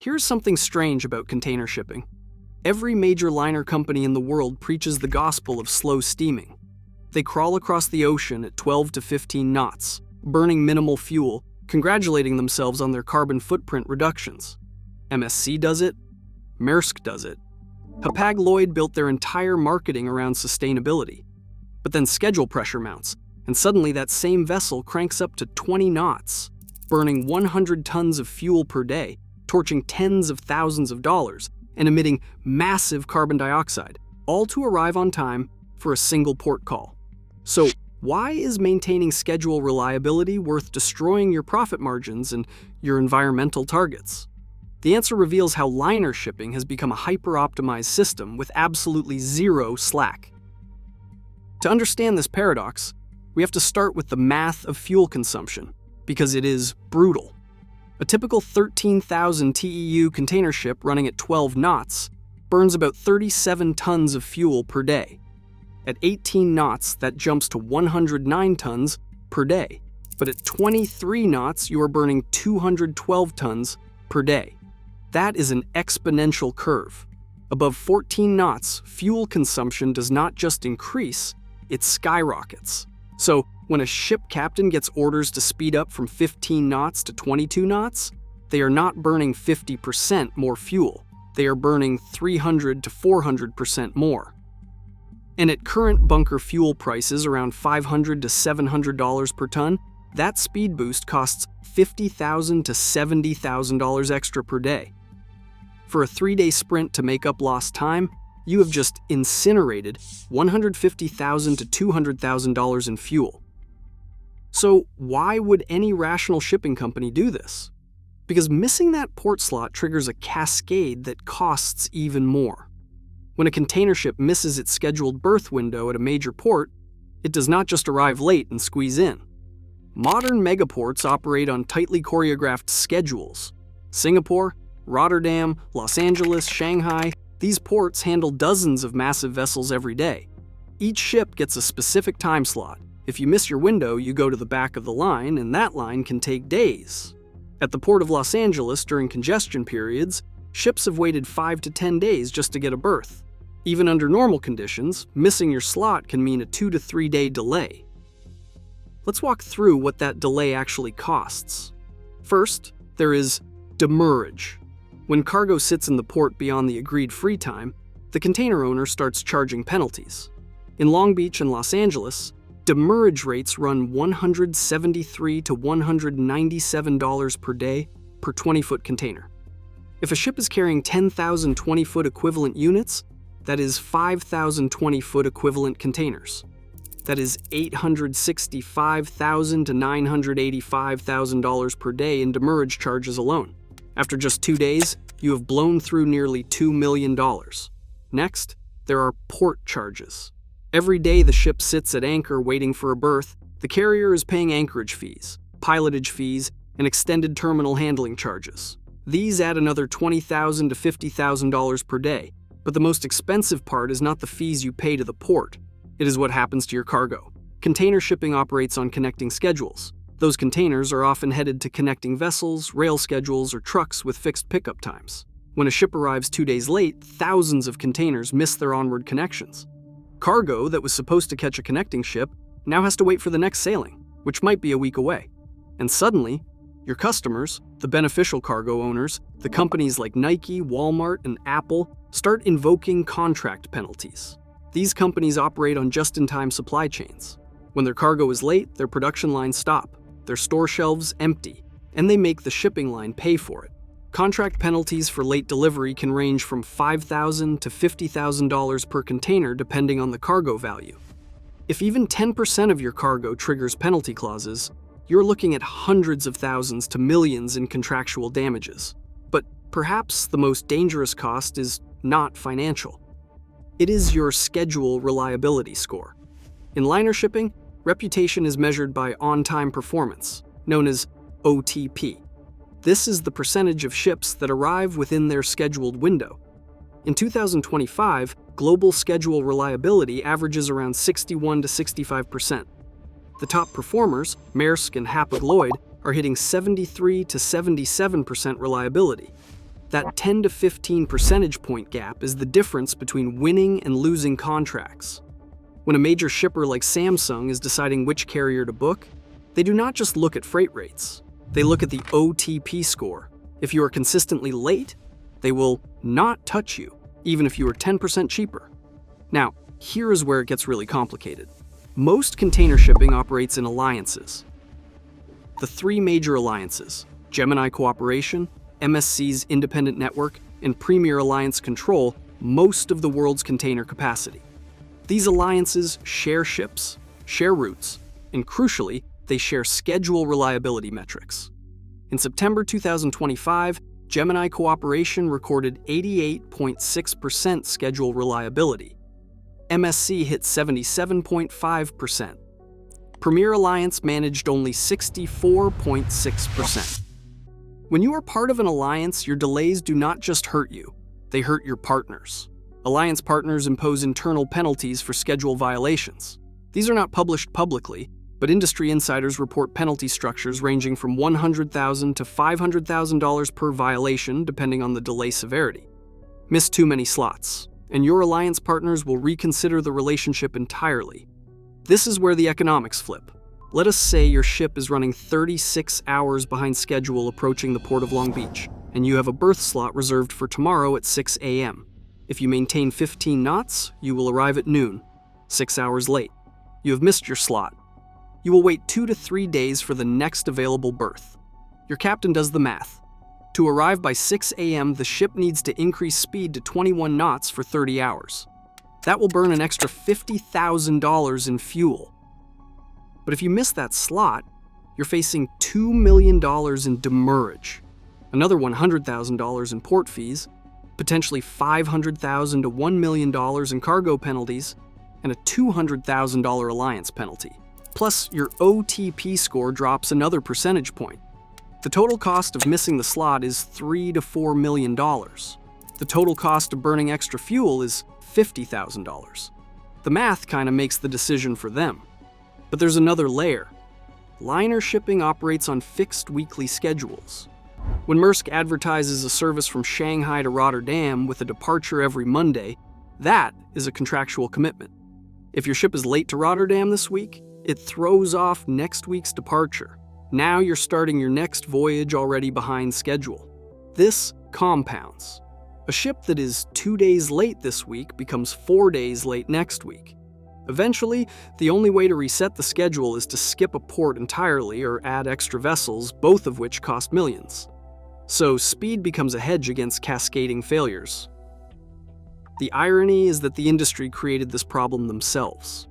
Here's something strange about container shipping. Every major liner company in the world preaches the gospel of slow steaming. They crawl across the ocean at 12 to 15 knots, burning minimal fuel, congratulating themselves on their carbon footprint reductions. MSC does it. Maersk does it. Hapag-Lloyd built their entire marketing around sustainability. But then schedule pressure mounts, and suddenly that same vessel cranks up to 20 knots, burning 100 tons of fuel per day, torching tens of thousands of dollars, and emitting massive carbon dioxide, all to arrive on time for a single port call. So, why is maintaining schedule reliability worth destroying your profit margins and your environmental targets? The answer reveals how liner shipping has become a hyper-optimized system with absolutely zero slack. To understand this paradox, we have to start with the math of fuel consumption, because it is brutal. A typical 13,000 TEU container ship running at 12 knots burns about 37 tons of fuel per day. At 18 knots, that jumps to 109 tons per day. But at 23 knots, you are burning 212 tons per day. That is an exponential curve. Above 14 knots, fuel consumption does not just increase, it skyrockets. So, when a ship captain gets orders to speed up from 15 knots to 22 knots, they are not burning 50% more fuel. They are burning 300 to 400% more. And at current bunker fuel prices around $500 to $700 per ton, that speed boost costs $50,000 to $70,000 extra per day. For a 3-day sprint to make up lost time, you have just incinerated $150,000 to $200,000 in fuel. So why would any rational shipping company do this? Because missing that port slot triggers a cascade that costs even more. When a container ship misses its scheduled berth window at a major port, it does not just arrive late and squeeze in. Modern megaports operate on tightly choreographed schedules. Singapore, Rotterdam, Los Angeles, Shanghai, these ports handle dozens of massive vessels every day. Each ship gets a specific time slot. If you miss your window, you go to the back of the line, and that line can take days. At the Port of Los Angeles during congestion periods, ships have waited 5 to 10 days just to get a berth. Even under normal conditions, missing your slot can mean a 2 to 3 day delay. Let's walk through what that delay actually costs. First, there is demurrage. When cargo sits in the port beyond the agreed free time, the container owner starts charging penalties. In Long Beach and Los Angeles, demurrage rates run $173 to $197 per day per 20-foot container. If a ship is carrying 10,000 20-foot equivalent units, that is 5,000 20-foot equivalent containers. That is $865,000 to $985,000 per day in demurrage charges alone. After just 2 days, you have blown through nearly $2 million. Next, there are port charges. Every day the ship sits at anchor waiting for a berth, the carrier is paying anchorage fees, pilotage fees, and extended terminal handling charges. These add another $20,000 to $50,000 per day, but the most expensive part is not the fees you pay to the port. It is what happens to your cargo. Container shipping operates on connecting schedules. Those containers are often headed to connecting vessels, rail schedules, or trucks with fixed pickup times. When a ship arrives 2 days late, thousands of containers miss their onward connections. Cargo that was supposed to catch a connecting ship now has to wait for the next sailing, which might be a week away. And suddenly, your customers, the beneficial cargo owners, the companies like Nike, Walmart, and Apple, start invoking contract penalties. These companies operate on just-in-time supply chains. When their cargo is late, their production lines stop, their store shelves empty, and they make the shipping line pay for it. Contract penalties for late delivery can range from $5,000 to $50,000 per container depending on the cargo value. If even 10% of your cargo triggers penalty clauses, you're looking at hundreds of thousands to millions in contractual damages. But perhaps the most dangerous cost is not financial. It is your schedule reliability score. In liner shipping, reputation is measured by on-time performance, known as OTP. This is the percentage of ships that arrive within their scheduled window. In 2025, global schedule reliability averages around 61 to 65%. The top performers, Maersk and Hapag-Lloyd, are hitting 73 to 77% reliability. That 10 to 15 percentage point gap is the difference between winning and losing contracts. When a major shipper like Samsung is deciding which carrier to book, they do not just look at freight rates. They look at the OTP score. If you are consistently late, they will not touch you, even if you are 10% cheaper. Now, here is where it gets really complicated. Most container shipping operates in alliances. The three major alliances, Gemini Cooperation, MSC's Independent Network, and Premier Alliance control most of the world's container capacity. These alliances share ships, share routes, and crucially, they share schedule reliability metrics. In September 2025, Gemini Cooperation recorded 88.6% schedule reliability. MSC hit 77.5%. Premier Alliance managed only 64.6%. When you are part of an alliance, your delays do not just hurt you, they hurt your partners. Alliance partners impose internal penalties for schedule violations. These are not published publicly, but industry insiders report penalty structures ranging from $100,000 to $500,000 per violation, depending on the delay severity. Miss too many slots, and your alliance partners will reconsider the relationship entirely. This is where the economics flip. Let us say your ship is running 36 hours behind schedule approaching the Port of Long Beach, and you have a berth slot reserved for tomorrow at 6 a.m. If you maintain 15 knots, you will arrive at noon, 6 hours late. You have missed your slot. You will wait 2 to 3 days for the next available berth. Your captain does the math. To arrive by 6 a.m., the ship needs to increase speed to 21 knots for 30 hours. That will burn an extra $50,000 in fuel. But if you miss that slot, you're facing $2 million in demurrage, another $100,000 in port fees, potentially $500,000 to $1 million in cargo penalties, and a $200,000 alliance penalty. Plus, your OTP score drops another percentage point. The total cost of missing the slot is $3 to $4 million. The total cost of burning extra fuel is $50,000. The math kinda makes the decision for them. But there's another layer. Liner shipping operates on fixed weekly schedules. When Maersk advertises a service from Shanghai to Rotterdam with a departure every Monday, that is a contractual commitment. If your ship is late to Rotterdam this week, it throws off next week's departure. Now you're starting your next voyage already behind schedule. This compounds. A ship that is 2 days late this week becomes 4 days late next week. Eventually, the only way to reset the schedule is to skip a port entirely or add extra vessels, both of which cost millions. So speed becomes a hedge against cascading failures. The irony is that the industry created this problem themselves.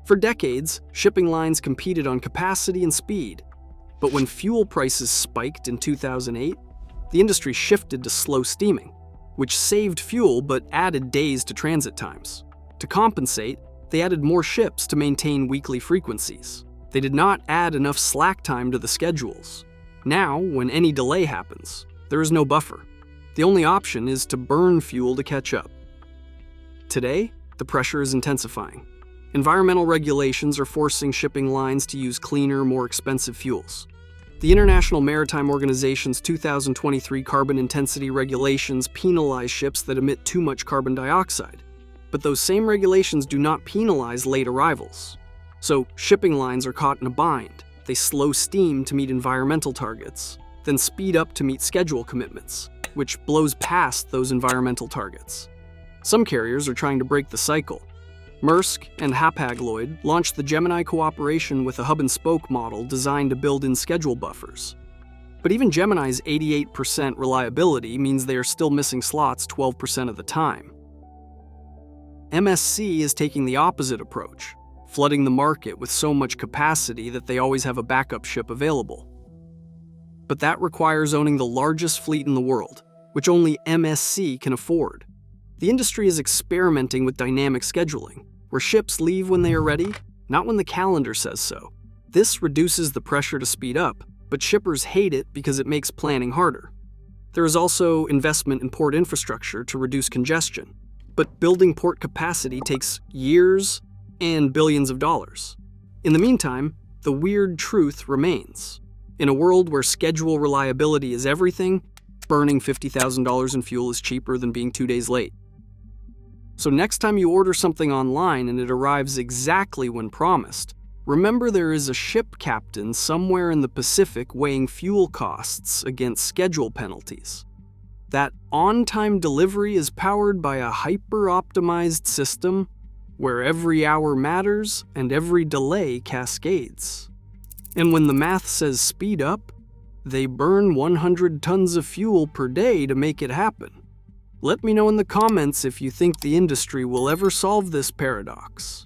For decades, shipping lines competed on capacity and speed. But when fuel prices spiked in 2008, the industry shifted to slow steaming, which saved fuel but added days to transit times. To compensate, they added more ships to maintain weekly frequencies. They did not add enough slack time to the schedules. Now, when any delay happens, there is no buffer. The only option is to burn fuel to catch up. Today, the pressure is intensifying. Environmental regulations are forcing shipping lines to use cleaner, more expensive fuels. The International Maritime Organization's 2023 carbon intensity regulations penalize ships that emit too much carbon dioxide. But those same regulations do not penalize late arrivals. So shipping lines are caught in a bind. They slow steam to meet environmental targets, then speed up to meet schedule commitments, which blows past those environmental targets. Some carriers are trying to break the cycle. Maersk and Hapag-Lloyd launched the Gemini Cooperation with a hub-and-spoke model designed to build in schedule buffers. But even Gemini's 88% reliability means they are still missing slots 12% of the time. MSC is taking the opposite approach, flooding the market with so much capacity that they always have a backup ship available. But that requires owning the largest fleet in the world, which only MSC can afford. The industry is experimenting with dynamic scheduling, where ships leave when they are ready, not when the calendar says so. This reduces the pressure to speed up, but shippers hate it because it makes planning harder. There is also investment in port infrastructure to reduce congestion. But building port capacity takes years and billions of dollars. In the meantime, the weird truth remains. In a world where schedule reliability is everything, Burning $50,000 in fuel is cheaper than being 2 days late. So next time you order something online and it arrives exactly when promised, remember there is a ship captain somewhere in the Pacific weighing fuel costs against schedule penalties. That on-time delivery is powered by a hyper-optimized system where every hour matters and every delay cascades. And when the math says speed up, they burn 100 tons of fuel per day to make it happen. Let me know in the comments if you think the industry will ever solve this paradox.